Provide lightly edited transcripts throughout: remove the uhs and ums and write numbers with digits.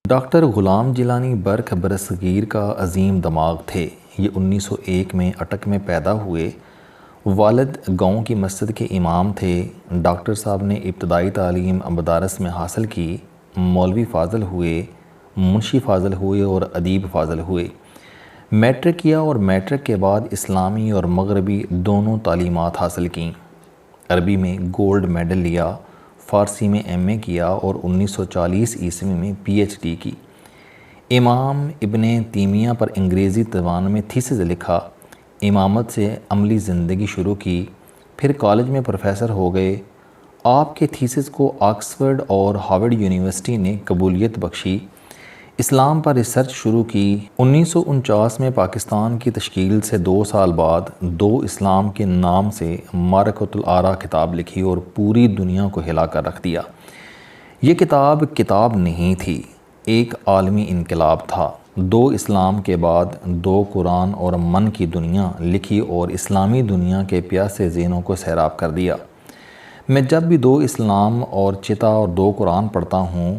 Doctor Ghulam Jilani برق برصغیر کا عظیم دماغ تھے۔ یہ 1901 میں اٹک میں پیدا ہوئے۔ والد گاؤں کی مسجد کے امام تھے۔ ڈاکٹر صاحب نے ابتدائی تعلیم مدارس میں حاصل کی۔ مولوی فاضل ہوئے، منشی فاضل ہوئے اور ادیب فاضل ہوئے۔ میٹرک کیا اور میٹرک کے بعد اسلامی اور مغربی دونوں تعلیمات حاصل کیں۔ عربی میں گولڈ میڈل لیا، فارسی میں ایم اے کیا اور 1940 عیسوی میں پی ایچ ڈی کی۔ امام ابن تیمیہ پر انگریزی زبان میں تھیسس لکھا۔ امامت سے عملی زندگی شروع کی، پھر کالج میں پروفیسر ہو گئے۔ آپ کے تھیسس کو آکسفورڈ اور ہارورڈ یونیورسٹی نے قبولیت بخشی۔ اسلام پر ریسرچ شروع کی۔ 1949 میں پاکستان کی تشکیل سے 2 سال بعد دو اسلام کے نام سے معرکۃ الآراء کتاب لکھی اور پوری دنیا کو ہلا کر رکھ دیا۔ یہ کتاب نہیں تھی، ایک عالمی انقلاب تھا۔ 2 اسلام کے بعد 2 قرآن اور من کی دنیا لکھی اور اسلامی دنیا کے پیاسے ذہنوں کو سیراب کر دیا۔ میں جب بھی 2 اسلام اور چتا اور 2 قرآن پڑھتا ہوں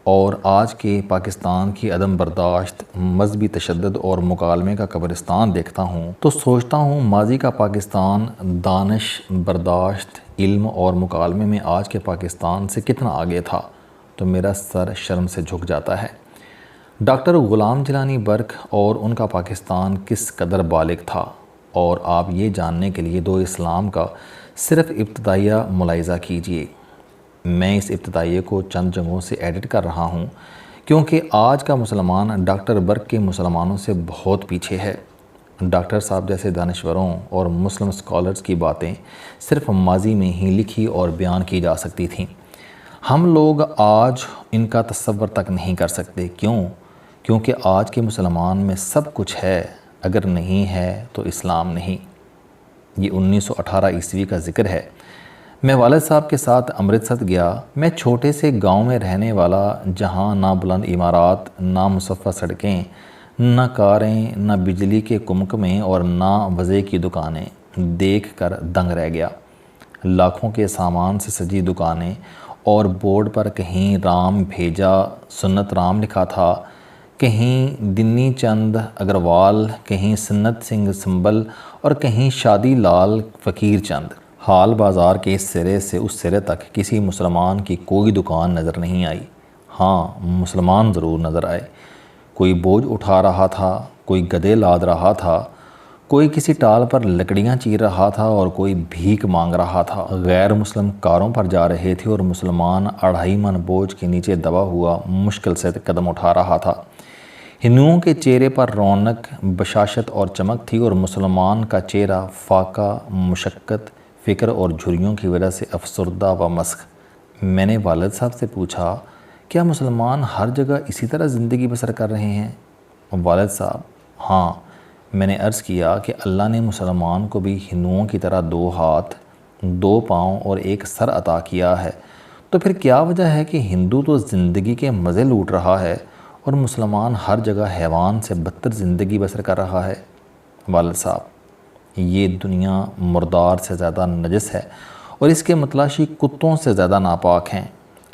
اور آج کے پاکستان کی عدم برداشت، مذہبی تشدد اور مکالمے کا قبرستان دیکھتا ہوں تو سوچتا ہوں ماضی کا پاکستان دانش، برداشت، علم اور مکالمے میں آج کے پاکستان سے کتنا آگے تھا، تو میرا سر شرم سے جھک جاتا ہے۔ ڈاکٹر غلام جیلانی برق اور ان کا پاکستان کس قدر بالغ تھا، اور آپ یہ جاننے کے لیے 2 اسلام کا صرف ابتدائیہ ملاحظہ کیجئے۔ میں اس ابتدائیے کو چند جگہوں سے ایڈٹ کر رہا ہوں کیونکہ آج کا مسلمان ڈاکٹر برق کے مسلمانوں سے بہت پیچھے ہے۔ ڈاکٹر صاحب جیسے دانشوروں اور مسلم سکالرز کی باتیں صرف ماضی میں ہی لکھی اور بیان کی جا سکتی تھیں۔ ہم لوگ آج ان کا تصور تک نہیں کر سکتے۔ کیونکہ آج کے مسلمان میں سب کچھ ہے، اگر نہیں ہے تو اسلام نہیں۔ یہ 1918 عیسوی کا ذکر ہے۔ میں والد صاحب کے ساتھ امرتسر گیا۔ میں چھوٹے سے گاؤں میں رہنے والا، جہاں نہ بلند عمارات، نہ مصفح سڑکیں، نہ کاریں، نہ بجلی کے کمکمیں اور نہ وضع کی دکانیں دیکھ کر دنگ رہ گیا۔ لاکھوں کے سامان سے سجی دکانیں اور بورڈ پر کہیں رام بھیجا سنت رام لکھا تھا، کہیں دنی چند اگروال، کہیں سنت سنگھ سنبل اور کہیں شادی لال فقیر چند۔ حال بازار کے اس سرے سے اس سرے تک کسی مسلمان کی کوئی دکان نظر نہیں آئی۔ ہاں، مسلمان ضرور نظر آئے۔ کوئی بوجھ اٹھا رہا تھا، کوئی گدے لاد رہا تھا، کوئی کسی ٹال پر لکڑیاں چیر رہا تھا اور کوئی بھیک مانگ رہا تھا۔ غیر مسلم کاروں پر جا رہے تھے اور مسلمان 2.5 من بوجھ کے نیچے دبا ہوا مشکل سے قدم اٹھا رہا تھا۔ ہندوؤں کے چہرے پر رونق، بشاشت اور چمک تھی اور مسلمان کا چہرہ فاقہ، مشقت، فکر اور جھریوں کی وجہ سے افسردہ و مسخ۔ میں نے والد صاحب سے پوچھا، کیا مسلمان ہر جگہ اسی طرح زندگی بسر کر رہے ہیں؟ والد صاحب: ہاں۔ میں نے عرض کیا کہ اللہ نے مسلمان کو بھی ہندوؤں کی طرح 2 ہاتھ، 2 پاؤں اور 1 سر عطا کیا ہے، تو پھر کیا وجہ ہے کہ ہندو تو زندگی کے مزے لوٹ رہا ہے اور مسلمان ہر جگہ حیوان سے بدتر زندگی بسر کر رہا ہے؟ والد صاحب: یہ دنیا مردار سے زیادہ نجس ہے اور اس کے متلاشی کتوں سے زیادہ ناپاک ہیں۔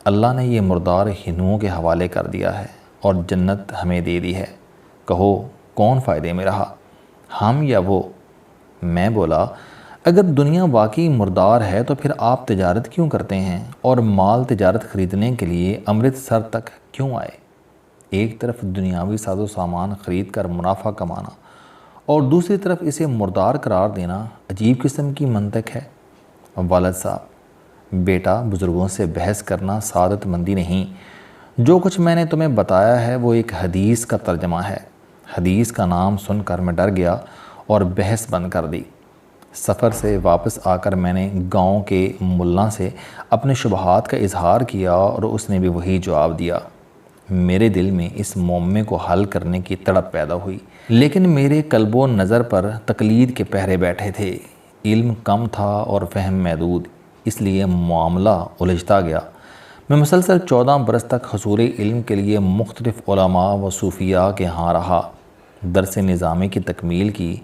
اللہ نے یہ مردار ہندوؤں کے حوالے کر دیا ہے اور جنت ہمیں دے دی ہے۔ کہو کون فائدے میں رہا، ہم یا وہ؟ میں بولا، اگر دنیا واقعی مردار ہے تو پھر آپ تجارت کیوں کرتے ہیں اور مال تجارت خریدنے کے لیے امرتسر تک کیوں آئے؟ ایک طرف دنیاوی ساز و سامان خرید کر منافع کمانا اور دوسری طرف اسے مردار قرار دینا عجیب قسم کی منطق ہے۔ والد صاحب: بیٹا، بزرگوں سے بحث کرنا سعادت مندی نہیں۔ جو کچھ میں نے تمہیں بتایا ہے وہ ایک حدیث کا ترجمہ ہے۔ حدیث کا نام سن کر میں ڈر گیا اور بحث بند کر دی۔ سفر سے واپس آ کر میں نے گاؤں کے ملا سے اپنے شبہات کا اظہار کیا اور اس نے بھی وہی جواب دیا۔ میرے دل میں اس معمے کو حل کرنے کی تڑپ پیدا ہوئی، لیکن میرے قلب و نظر پر تقلید کے پہرے بیٹھے تھے۔ علم کم تھا اور فہم محدود، اس لیے معاملہ الجھتا گیا۔ میں مسلسل 14 برس تک حصول علم کے لیے مختلف علماء و صوفیاء کے ہاں رہا، درس نظامی کی تکمیل کی،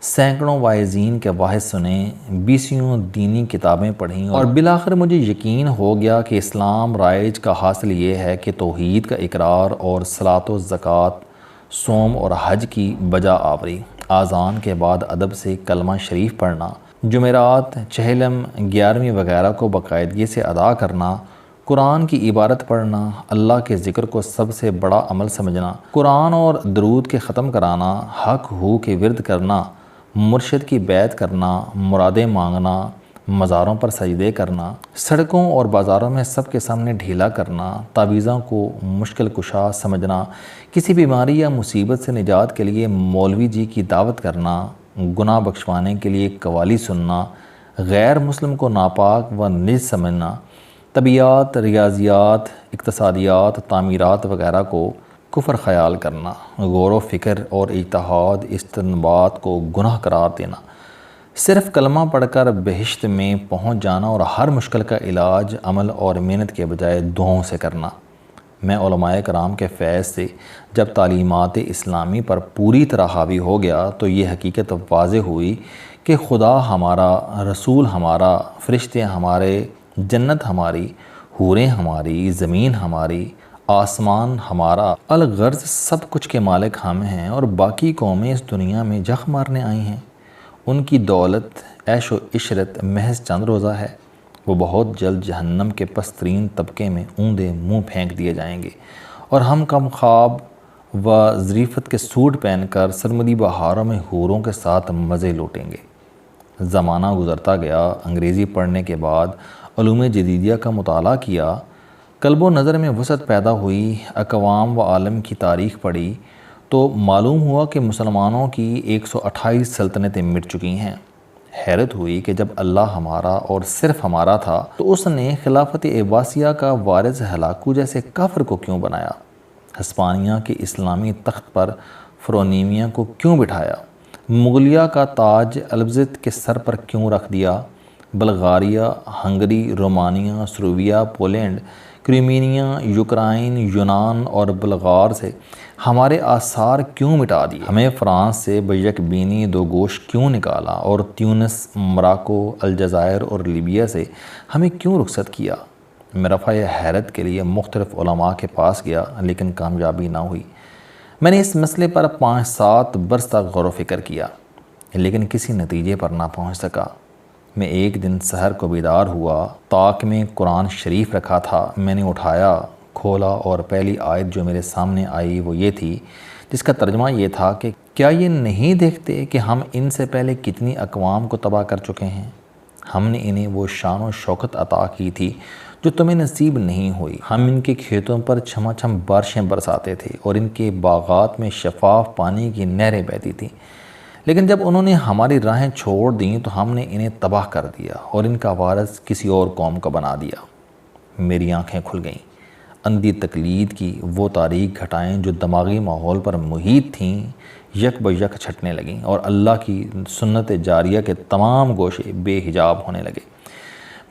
سینکڑوں واعظین کے واحد سنے، بیسیوں دینی کتابیں پڑھیں، اور بالآخر مجھے یقین ہو گیا کہ اسلام رائج کا حاصل یہ ہے کہ توحید کا اقرار اور صلاۃ و زکوٰۃ، صوم اور حج کی بجا آوری، اذان کے بعد ادب سے کلمہ شریف پڑھنا، جمعرات، چہلم، 11ویں وغیرہ کو باقاعدگی سے ادا کرنا، قرآن کی عبارت پڑھنا، اللہ کے ذکر کو سب سے بڑا عمل سمجھنا، قرآن اور درود کے ختم کرانا، حق ہو کے ورد کرنا، مرشد کی بیعت کرنا، مرادیں مانگنا، مزاروں پر سجدے کرنا، سڑکوں اور بازاروں میں سب کے سامنے ڈھیلا کرنا، تعویذوں کو مشکل کشا سمجھنا، کسی بیماری یا مصیبت سے نجات کے لیے مولوی جی کی دعوت کرنا، گناہ بخشوانے کے لیے قوالی سننا، غیر مسلم کو ناپاک و نجس سمجھنا، طبیعیات، ریاضیات، اقتصادیات، تعمیرات وغیرہ کو کفر خیال کرنا، غور و فکر اور اجتہاد استنباط کو گناہ قرار دینا، صرف کلمہ پڑھ کر بہشت میں پہنچ جانا اور ہر مشکل کا علاج عمل اور محنت کے بجائے دعاؤں سے کرنا۔ میں علماء کرام کے فیض سے جب تعلیمات اسلامی پر پوری طرح حاوی ہو گیا تو یہ حقیقت واضح ہوئی کہ خدا ہمارا، رسول ہمارا، فرشتے ہمارے، جنت ہماری، حوریں ہماری، زمین ہماری، آسمان ہمارا، الغرض سب کچھ کے مالک ہم ہیں، اور باقی قومیں اس دنیا میں جخ مارنے آئی ہیں۔ ان کی دولت، عیش و عشرت محض چند روزہ ہے، وہ بہت جلد جہنم کے پست ترین طبقے میں اوندے منہ پھینک دیے جائیں گے، اور ہم کم خواب و ظریفت کے سوٹ پہن کر سرمدی بہاروں میں حوروں کے ساتھ مزے لوٹیں گے۔ زمانہ گزرتا گیا، انگریزی پڑھنے کے بعد علوم جدیدیہ کا مطالعہ کیا، قلب و نظر میں وسعت پیدا ہوئی، اقوام و عالم کی تاریخ پڑھی تو معلوم ہوا کہ مسلمانوں کی 128 سلطنتیں مٹ چکی ہیں۔ حیرت ہوئی کہ جب اللہ ہمارا اور صرف ہمارا تھا تو اس نے خلافت عباسیہ کا وارث ہلاکو جیسے کافر کو کیوں بنایا؟ ہسپانیہ کے اسلامی تخت پر فرونیمیا کو کیوں بٹھایا؟ مغلیہ کا تاج البرز کے سر پر کیوں رکھ دیا؟ بلغاریہ، ہنگری، رومانیہ، سلوویہ، پولینڈ، کریمینیا، یوکرائن، یونان اور بلغار سے ہمارے آثار کیوں مٹا دیے؟ ہمیں فرانس سے بیک بینی دو گوش کیوں نکالا، اور تیونس، مراکو، الجزائر اور لیبیا سے ہمیں کیوں رخصت کیا؟ میں رفع حیرت کے لیے مختلف علماء کے پاس گیا لیکن کامیابی نہ ہوئی۔ میں نے اس مسئلے پر 5-7 برس تک غور و فکر کیا لیکن کسی نتیجے پر نہ پہنچ سکا۔ میں ایک دن سحر کو بیدار ہوا، طاق میں قرآن شریف رکھا تھا، میں نے اٹھایا، کھولا اور پہلی آیت جو میرے سامنے آئی وہ یہ تھی، جس کا ترجمہ یہ تھا کہ کیا یہ نہیں دیکھتے کہ ہم ان سے پہلے کتنی اقوام کو تباہ کر چکے ہیں؟ ہم نے انہیں وہ شان و شوکت عطا کی تھی جو تمہیں نصیب نہیں ہوئی۔ ہم ان کے کھیتوں پر چھما چھم بارشیں برساتے تھے اور ان کے باغات میں شفاف پانی کی نہریں بہتی تھیں، لیکن جب انہوں نے ہماری راہیں چھوڑ دیں تو ہم نے انہیں تباہ کر دیا اور ان کا وارث کسی اور قوم کا بنا دیا۔ میری آنکھیں کھل گئیں۔ اندھی تقلید کی وہ تاریک گھٹائیں جو دماغی ماحول پر محیط تھیں یک بہ یک چھٹنے لگیں اور اللہ کی سنت جاریہ کے تمام گوشے بے حجاب ہونے لگے۔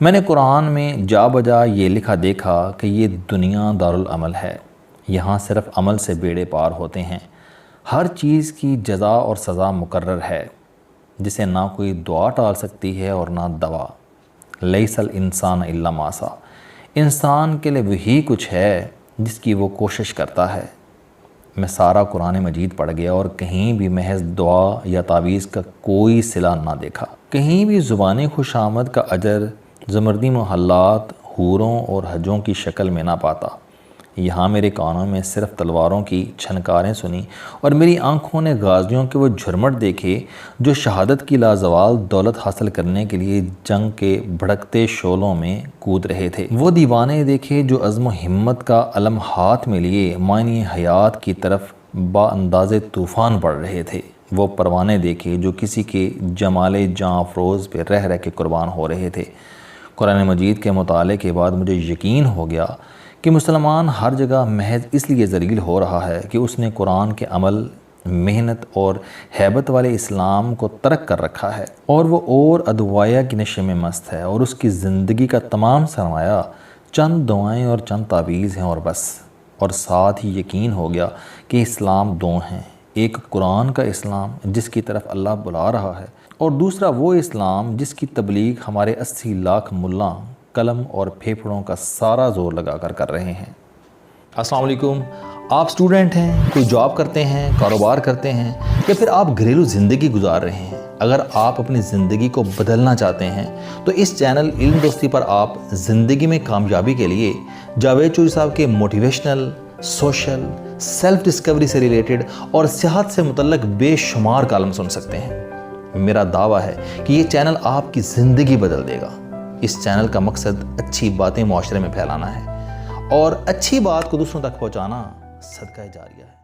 میں نے قرآن میں جا بجا یہ لکھا دیکھا کہ یہ دنیا دارالعمل ہے، یہاں صرف عمل سے بیڑے پار ہوتے ہیں، ہر چیز کی جزا اور سزا مقرر ہے جسے نہ کوئی دعا ٹال سکتی ہے اور نہ دوا۔ لیس الانسان الا ما سعی، انسان کے لیے وہی کچھ ہے جس کی وہ کوشش کرتا ہے۔ میں سارا قرآن مجید پڑھ گیا اور کہیں بھی محض دعا یا تعویذ کا کوئی صلہ نہ دیکھا، کہیں بھی زبان خوش آمد کا اجر زمردی محلات، حوروں اور حجوں کی شکل میں نہ پاتا۔ یہاں میرے کانوں میں صرف تلواروں کی چھنکاریں سنی اور میری آنکھوں نے غازیوں کے وہ جھرمٹ دیکھے جو شہادت کی لازوال دولت حاصل کرنے کے لیے جنگ کے بھڑکتے شعلوں میں کود رہے تھے۔ وہ دیوانے دیکھے جو عزم و ہمت کا علم ہاتھ میں لیے معنی حیات کی طرف با انداز طوفان بڑھ رہے تھے۔ وہ پروانے دیکھے جو کسی کے جمال جاں افروز پہ رہ رہ کے قربان ہو رہے تھے۔ قرآن مجید کے مطالعے کے بعد مجھے یقین ہو گیا کہ مسلمان ہر جگہ محض اس لیے ذلیل ہو رہا ہے کہ اس نے قرآن کے عمل، محنت اور ہیبت والے اسلام کو ترک کر رکھا ہے، اور وہ اور ادویہ کی نشے میں مست ہے، اور اس کی زندگی کا تمام سرمایہ چند دعائیں اور چند تعویذ ہیں اور بس۔ اور ساتھ ہی یقین ہو گیا کہ اسلام دو ہیں، ایک قرآن کا اسلام جس کی طرف اللہ بلا رہا ہے، اور دوسرا وہ اسلام جس کی تبلیغ ہمارے 80 لاکھ ملا قلم اور پھیپھڑوں کا سارا زور لگا کر رہے ہیں۔ السلام علیکم۔ آپ سٹوڈنٹ ہیں، کوئی جاب کرتے ہیں، کاروبار کرتے ہیں، یا پھر آپ گھریلو زندگی گزار رہے ہیں۔ اگر آپ اپنی زندگی کو بدلنا چاہتے ہیں تو اس چینل علم دوستی پر آپ زندگی میں کامیابی کے لیے جاوید چوری صاحب کے موٹیویشنل، سوشل، سیلف ڈسکوری سے ریلیٹڈ اور صحت سے متعلق بے شمار کالم سن سکتے ہیں۔ میرا دعویٰ ہے کہ یہ چینل آپ کی زندگی بدل دے گا۔ اس چینل کا مقصد اچھی باتیں معاشرے میں پھیلانا ہے، اور اچھی بات کو دوسروں تک پہنچانا صدقہ جاریہ ہے۔